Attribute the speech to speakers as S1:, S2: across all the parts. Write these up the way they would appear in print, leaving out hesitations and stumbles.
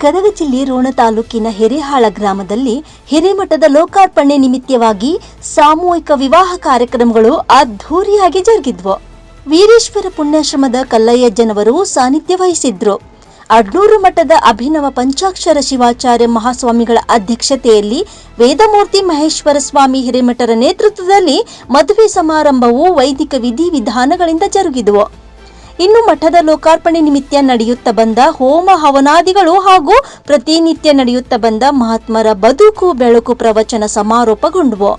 S1: ಗದಗ ಜಿಲ್ಲೆ ರೋಣ ತಾಲೂಕಿನ ಹಿರೇಹಾಳ ಗ್ರಾಮದಲ್ಲಿ ಹಿರೇಮಠದ ಲೋಕಾರ್ಪಣೆ ನಿಮಿತ್ತವಾಗಿ ಸಾಮೂಹಿಕ ವಿವಾಹ ಕಾರ್ಯಕ್ರಮಗಳು ಅದ್ಧೂರಿಯಾಗಿ ಜರುಗಿದ್ವು. ವೀರೇಶ್ವರ ಪುಣ್ಯಾಶ್ರಮದ ಕಲ್ಲಯ್ಯಜ್ಜನವರು ಸಾನ್ನಿಧ್ಯ ವಹಿಸಿದ್ರು. ಅಡ್ನೂರು ಮಠದ ಅಭಿನವ ಪಂಚಾಕ್ಷರ ಶಿವಾಚಾರ್ಯ ಮಹಾಸ್ವಾಮಿಗಳ ಅಧ್ಯಕ್ಷತೆಯಲ್ಲಿ ವೇದಮೂರ್ತಿ ಮಹೇಶ್ವರ ಸ್ವಾಮಿ ಹಿರೇಮಠರ ನೇತೃತ್ವದಲ್ಲಿ ಮದುವೆ ಸಮಾರಂಭವು ವೈದಿಕ ವಿಧಿವಿಧಾನಗಳಿಂದ ಜರುಗಿದವು. ಇನ್ನು ಮಠದ ಲೋಕಾರ್ಪಣೆ ನಿಮಿತ್ತ ನಡೆಯುತ್ತಾ ಬಂದ ಹೋಮ ಹವನಾದಿಗಳು ಹಾಗೂ ಪ್ರತಿನಿತ್ಯ ನಡೆಯುತ್ತಾ ಬಂದ ಮಹಾತ್ಮರ ಬದುಕು ಬೆಳಕು ಪ್ರವಚನ ಸಮಾರೋಪಗೊಂಡವು.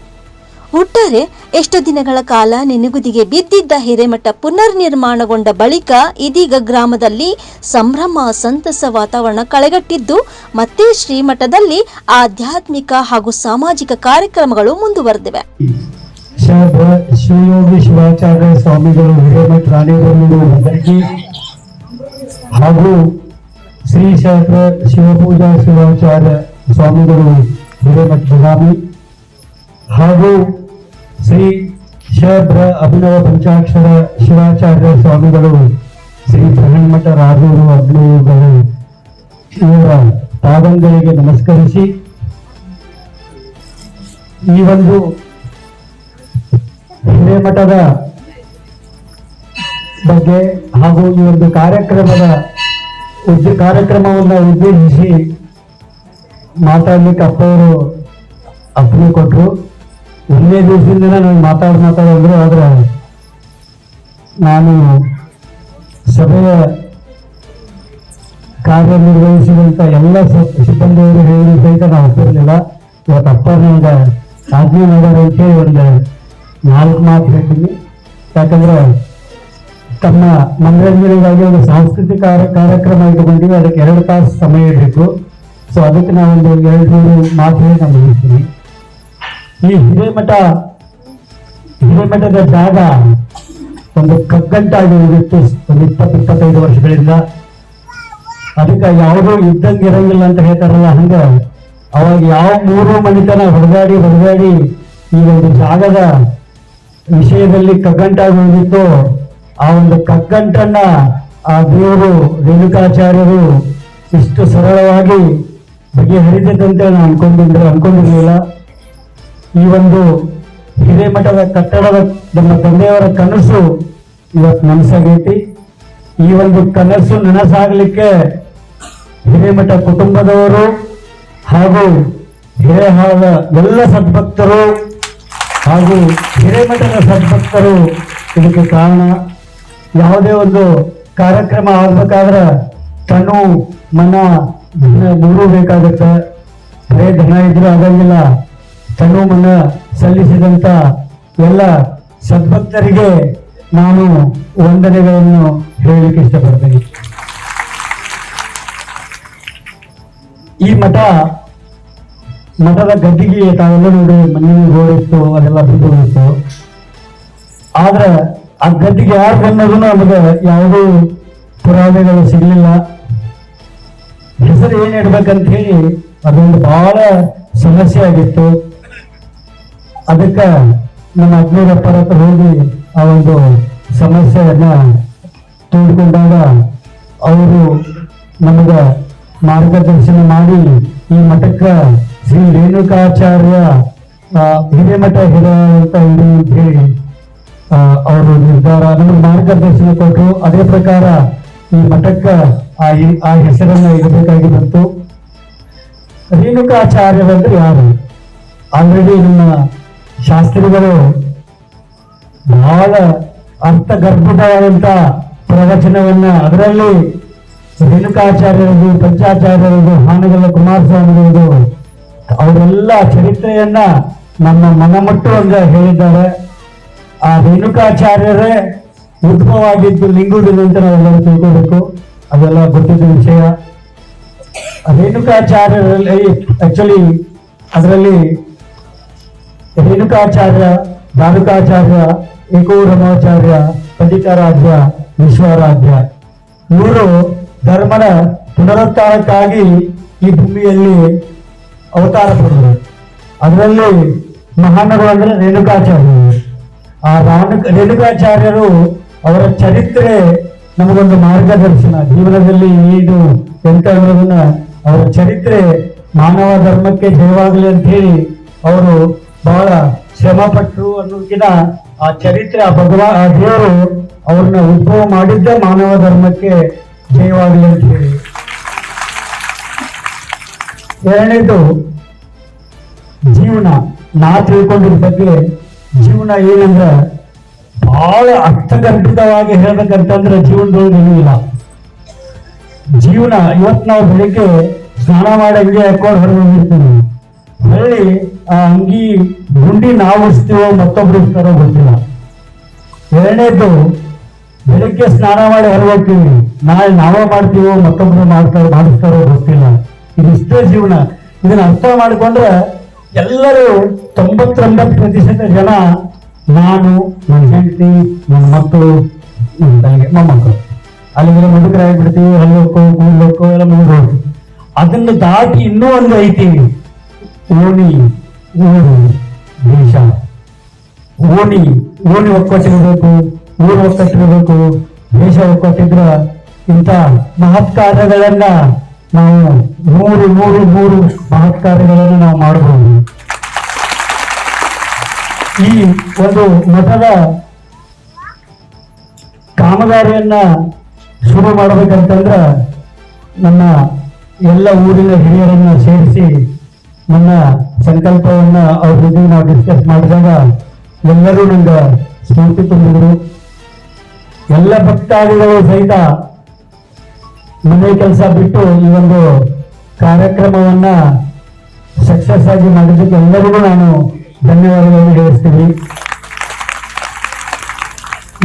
S1: ಒಟ್ಟಾರೆ ಎಷ್ಟು ದಿನಗಳ ಕಾಲ ನೆನೆಗುದಿಗೆ ಬಿದ್ದಿದ್ದ ಹಿರೇಮಠ ಪುನರ್ ನಿರ್ಮಾಣಗೊಂಡ ಬಳಿಕ ಇದೀಗ ಗ್ರಾಮದಲ್ಲಿ ಸಂಭ್ರಮ ಸಂತಸ ವಾತಾವರಣ ಕಳೆಗಟ್ಟಿದ್ದು ಮತ್ತೆ ಶ್ರೀಮಠದಲ್ಲಿ ಆಧ್ಯಾತ್ಮಿಕ ಹಾಗೂ ಸಾಮಾಜಿಕ ಕಾರ್ಯಕ್ರಮಗಳು ಮುಂದುವರೆದಿವೆ.
S2: ಶಿವಯೋಗಿ ಶಿವಾಚಾರ್ಯ ಸ್ವಾಮಿಗಳು ಹಿರೇಮಠ ರಾಣೇಬೆನ್ನೂರು ಬದರ್ಗಿ ಹಾಗೂ ಶ್ರೀ ಕ್ಷೇತ್ರ ಶಿವಪೂಜಾ ಶಿವಾಚಾರ್ಯ ಸ್ವಾಮಿಗಳು ಹಿರೇಮಠ ಬದಾಮಿ ಹಾಗೂ ಶ್ರೀ ಕ್ಷೇತ್ರ ಅಭಿನವ ಪಂಚಾಕ್ಷರ ಶಿವಾಚಾರ್ಯ ಸ್ವಾಮಿಗಳು ಶ್ರೀ ಬೃಹನ್ಮಠ ರಾಜೂರು ಅಗ್ನಿಗಳು ಇವರ ಪಾದಂಗಳಿಗೆ ನಮಸ್ಕರಿಸಿ ಈ ಒಂದು ಹಿರೇಮಠದ ಬಗ್ಗೆ ಹಾಗೂ ಈ ಒಂದು ಕಾರ್ಯಕ್ರಮವನ್ನು ಉದ್ದೇಶಿಸಿ ಮಾತಾಡ್ಲಿಕ್ಕೆ ಅಪ್ಪವರು ಅಪ್ಪಣೆ ಕೊಟ್ಟರು. ಒಂದೇ ದಿವಸದಿಂದ ನಾನು ಮಾತಾಡಿದ್ರು. ಆದ್ರೆ ನಾನು ಸಭೆಯ ಕಾರ್ಯನಿರ್ವಹಿಸಿದಂತ ಎಲ್ಲ ಸಿಬ್ಬಂದಿಯವರು ಹೇಳಿ ಸಹಿತ ನಾವು ಒಪ್ಪಿರಲಿಲ್ಲ. ಇವತ್ತು ಅಪ್ಪ ನನಗೆ ಆಜ್ಞೆ ಮಾಡ್ಯಾರ ಅಂತೇಳಿ ಒಂದು 4 ಮಾತು ಹೇಳ್ತೀನಿ. ಯಾಕಂದ್ರೆ ತಮ್ಮ ಮನರಂಜನೆಗಾಗಿ ಒಂದು ಸಾಂಸ್ಕೃತಿಕ ಕಾರ್ಯಕ್ರಮ ಇಟ್ಕೊಂಡಿವಿ. ಅದಕ್ಕೆ 2 ತಾಸು ಸಮಯ ಬೇಕು. ಸೊ ಅದಕ್ಕೆ ನಾವೊಂದು 2-3 ಮಾತು ಹೇಳಿ ನಾನು ಹೇಳ್ತೀನಿ. ಈ ಹಿರೇಮಠದ ಜಾಗ ಒಂದು ಕಗ್ಗಂಟಾಗಿ ಉಳಿದಿತ್ತು ಒಂದು 20-25 ವರ್ಷಗಳಿಂದ. ಅದಕ್ಕೆ ಯಾವುದೋ ಇದ್ದಂಗಿರಂಗಿಲ್ಲ ಅಂತ ಹೇಳ್ತಾರಲ್ಲ, ಹಂಗ ಅವಾಗ ಯಾವ 3 ಮನಿತನ ಹೊಡೆದಾಡಿ ಈ ಒಂದು ಜಾಗದ ವಿಷಯದಲ್ಲಿ ಕಗ್ಗಂಟಾಗಿ ಉಳಿದಿತ್ತು. ಆ ಒಂದು ಕಗ್ಗಂಟನ್ನ ಆ ದೇವರು ರೇಣುಕಾಚಾರ್ಯರು ಇಷ್ಟು ಸರಳವಾಗಿ ಬಗೆಹರಿದಂತೆ ನಾನು ಅನ್ಕೊಂಡಿರ್ಲಿಲ್ಲ. ಈ ಒಂದು ಹಿರೇಮಠದ ಕಟ್ಟಡದ ನಮ್ಮ ತಂದೆಯವರ ಕನಸು ಇವತ್ತು ನನಸಾಗೈತಿ. ಈ ಒಂದು ಕನಸು ನನಸಾಗಲಿಕ್ಕೆ ಹಿರೇಮಠ ಕುಟುಂಬದವರು ಹಾಗೂ ಹಿರೇಹಾಳದ ಎಲ್ಲ ಸದ್ಭಕ್ತರು ಹಾಗೂ ಹಿರೇಮಠದ ಸದ್ಭಕ್ತರು ಇದಕ್ಕೆ ಕಾರಣ. ಯಾವುದೇ ಒಂದು ಕಾರ್ಯಕ್ರಮ ಆಗ್ಬೇಕಾದ್ರೆ ತನು ಮನ ಧನ 3 ಬೇಕಾಗುತ್ತೆ. ಬರೇ ಧನ ಇದ್ರೂ ಆಗಂಗಿಲ್ಲ. ತನು ಮನ ಸಲ್ಲಿಸಿದಂತ ಎಲ್ಲ ಸದ್ಭಕ್ತರಿಗೆ ನಾನು ವಂದನೆಗಳನ್ನು ಹೇಳಲಿಕ್ಕೆ ಇಷ್ಟಪಡ್ತೇನೆ. ಈ ಮಠದ ಗದ್ದಿಗೆ ತಾವೆಲ್ಲ ನೋಡಿ ಮಣ್ಣಿನ ರೋಡ್ ಇತ್ತು, ಅದೆಲ್ಲ ಬಿದ್ದು. ಆದ್ರೆ ಆ ಗದ್ದಿಗೆ ಯಾರು ಬಂದೂ ನಮಗೆ ಯಾವುದೂ ಪುರಾವೆಗಳು ಸಿಗ್ಲಿಲ್ಲ. ಹೆಸರು ಏನ್ ಇಡ್ಬೇಕಂತ ಹೇಳಿ ಅದೊಂದು ಬಹಳ ಸಮಸ್ಯೆ ಆಗಿತ್ತು. ಅದಕ್ಕೆ ನಮ್ಮ ಅಗ್ನಿರಪ್ಪರ ಹತ್ರ ಹೋಗಿ ಆ ಒಂದು ಸಮಸ್ಯೆಯನ್ನ ತೋಡ್ಕೊಂಡಾಗ ಅವರು ನಮಗೆ ಮಾರ್ಗದರ್ಶನ ಮಾಡಿ ಈ ಮಠಕ್ಕೆ ಶ್ರೀ ರೇಣುಕಾಚಾರ್ಯ ಹಿರೇಮಠ ಅಂತ ಹೇಳಿ ಅವರು ನಿರ್ಧಾರ ನಮಗೆ ಮಾರ್ಗದರ್ಶನ ಕೊಟ್ಟರು. ಅದೇ ಪ್ರಕಾರ ಈ ಮಠಕ್ಕೆ ಆ ಹೆಸರನ್ನ ಇಡಬೇಕಾಗಿ ಬಂತು. ರೇಣುಕಾಚಾರ್ಯರಂದ್ರೆ ಯಾರು? ಆಲ್ರೆಡಿ ನಮ್ಮ ಶಾಸ್ತ್ರಿಗಳು ಬಹಳ ಅರ್ಥಗರ್ಭಿತವಾದಂತ ಪ್ರವಚನವನ್ನ, ಅದರಲ್ಲಿ ರೇಣುಕಾಚಾರ್ಯರದು, ಪಂಚಾಚಾರ್ಯರದು, ಹಾನಗಲ್ಲ ಕುಮಾರಸ್ವಾಮಿಗಳದು ಅವರೆಲ್ಲ ಚರಿತ್ರೆಯನ್ನ ನಮ್ಮ ಮನಮುಟ್ಟುವಂಗ ಹೇಳಿದ್ದಾರೆ. ಆ ರೇಣುಕಾಚಾರ್ಯರೇ ಉದ್ಭವ ಆಗಿದ್ದು ಲಿಂಗೂರಿನ ಅಂತ ನಾವೆಲ್ಲರೂ ತಿಳ್ಕೋಬೇಕು. ಅದೆಲ್ಲ ಗೊತ್ತಿದ್ದ ವಿಷಯ. ರೇಣುಕಾಚಾರ್ಯರಲ್ಲಿ ಆಕ್ಚುಲಿ ಅದರಲ್ಲಿ ರೇಣುಕಾಚಾರ್ಯ, ಧಾರುಕಾಚಾರ್ಯ, ಏಕೋರಮಾಚಾರ್ಯ, ಪಂಡಿತಾರಾಧ್ಯ, ವಿಶ್ವರಾಧ್ಯ 3 ಧರ್ಮದ ಪುನರುದ್ಧಾರಕ್ಕಾಗಿ ಈ ಭೂಮಿಯಲ್ಲಿ ಅವತಾರ ಪಡೆದರು. ಅದರಲ್ಲಿ ಮಹಾನರು ಅಂದ್ರೆ ರೇಣುಕಾಚಾರ್ಯರು. ಆ ರೇಣುಕಾಚಾರ್ಯರು ಅವರ ಚರಿತ್ರೆ ನಮಗೊಂದು ಮಾರ್ಗದರ್ಶನ, ಜೀವನದಲ್ಲಿ ಏನು ಎಂತ ಅನ್ನೋದನ್ನ ಅವರ ಚರಿತ್ರೆ ಮಾನವ ಧರ್ಮಕ್ಕೆ ಜಯವಾಗಲಿ ಅಂತ ಹೇಳಿ ಅವರು ಬಹಳ ಶ್ರಮ ಪಟ್ಟರು ಅನ್ನೋದಕ್ಕಿಂತ ಆ ಚರಿತ್ರೆ ಆ ದೇವರು ಅವ್ರನ್ನ ಉದ್ಭವ ಮಾಡಿದ್ದೇ ಮಾನವ ಧರ್ಮಕ್ಕೆ ಜಯವಾಗಲಿ ಅಂತ ಹೇಳಿ. ಎರಡನೇದು ಜೀವನ. ನಾ ತಿಳ್ಕೊಂಡಿದ್ದ ಬಗ್ಗೆ ಜೀವನ ಏನಂದ್ರ ಬಹಳ ಅರ್ಥಗರ್ಭಿತವಾಗಿ ಹೇಳ್ಬೇಕಂತಂದ್ರೆ ಜೀವನದೊಳಗೆ ಏನೂ ಇಲ್ಲ. ಜೀವನ ಇವತ್ತು ನಾವು ಬೆಳಿಗ್ಗೆ ಸ್ನಾನ ಮಾಡಿ ಅಂಗಿ ಹಾಕೊಂಡು ಹೊರಗೆ ಹೋಗಿರ್ತೀವಿ, ಹೊಳ್ಳಿ ಆ ಅಂಗಿ ಗುಂಡಿ ನಾವು ಉಡಿಸ್ತೀವೋ ಮತ್ತೊಬ್ರು ಇರ್ತಾರೋ ಗೊತ್ತಿಲ್ಲ. ಎರಡನೇದು ಬೆಳಿಗ್ಗೆ ಸ್ನಾನ ಮಾಡಿ ಹೊರಗೆ ಹೋಗ್ತೀವಿ, ನಾಳೆ ನಾವೇ ಮಾಡ್ತೀವೋ ಮತ್ತೊಬ್ರು ಮಾಡಿಸ್ತಾರೋ ಗೊತ್ತಿಲ್ಲ. ಇದಿಷ್ಟೇ ಜೀವನ. ಇದನ್ನ ಅರ್ಥ ಮಾಡಿಕೊಂಡ್ರೆ ಎಲ್ಲರೂ 99% ಜನ ನಾನು, ನನ್ನ ಹೆಂಡತಿ, ನನ್ನ ಮಕ್ಕಳು, ನನ್ನ ತಂಗಿ, ಮೊಮ್ಮಕ್ಕಳು ಅಲ್ಲಿಗೆ ಮುದುಕರಾಗಿಬಿಡ್ತೀವಿ. ಹಲ್ಲೋಕ್ಕೋ ಕೂದಲೋಕ್ಕೋ ಎಲ್ಲ ಮುಗಿದೋದು. ಅದನ್ನು ದಾಟಿ ಇನ್ನೂ ಒಂದು ಐತಿ, ಓಣಿ, ಊರು, ದೇಶ. ಓಣಿ ಒಕ್ಕಟ್ಟಿರಬೇಕು, ಊರು ಒಕ್ಕಟ್ಟಿರಬೇಕು, ದೇಶ ಒಕ್ಕಟ್ಟಿದ್ರ ಇಂಥ ಮಹತ್ ಕಾರ್ಯಗಳನ್ನ ನಾವು ಮೂರು ಮಹತ್ ಕಾರ್ಯಗಳನ್ನು ನಾವು ಮಾಡಬಹುದು. ಈ ಒಂದು ಮಠದ ಕಾಮಗಾರಿಯನ್ನ ಶುರು ಮಾಡಬೇಕಂತಂದ್ರ ನನ್ನ ಎಲ್ಲ ಊರಿನ ಹಿರಿಯರನ್ನ ಸೇರಿಸಿ ನನ್ನ ಸಂಕಲ್ಪವನ್ನ ಅವ್ರ ಜೊತೆ ನಾವು ಡಿಸ್ಕಸ್ ಮಾಡಿದಾಗ ಎಲ್ಲರೂ ನಂಗೆ ಸ್ಫೂರ್ತಿ ತುಂಬಿದ್ರು. ಎಲ್ಲ ಭಕ್ತಾದಿಗಳು ಸಹಿತ ಮನೆ ಕೆಲಸ ಬಿಟ್ಟು ಈ ಒಂದು ಕಾರ್ಯಕ್ರಮವನ್ನ ಸಕ್ಸಸ್ ಆಗಿ ಮಾಡಿದ್ದಕ್ಕೆ ಎಲ್ಲರಿಗೂ ನಾನು ಧನ್ಯವಾದಗಳನ್ನು ಹೇಳಿಸ್ತೀನಿ.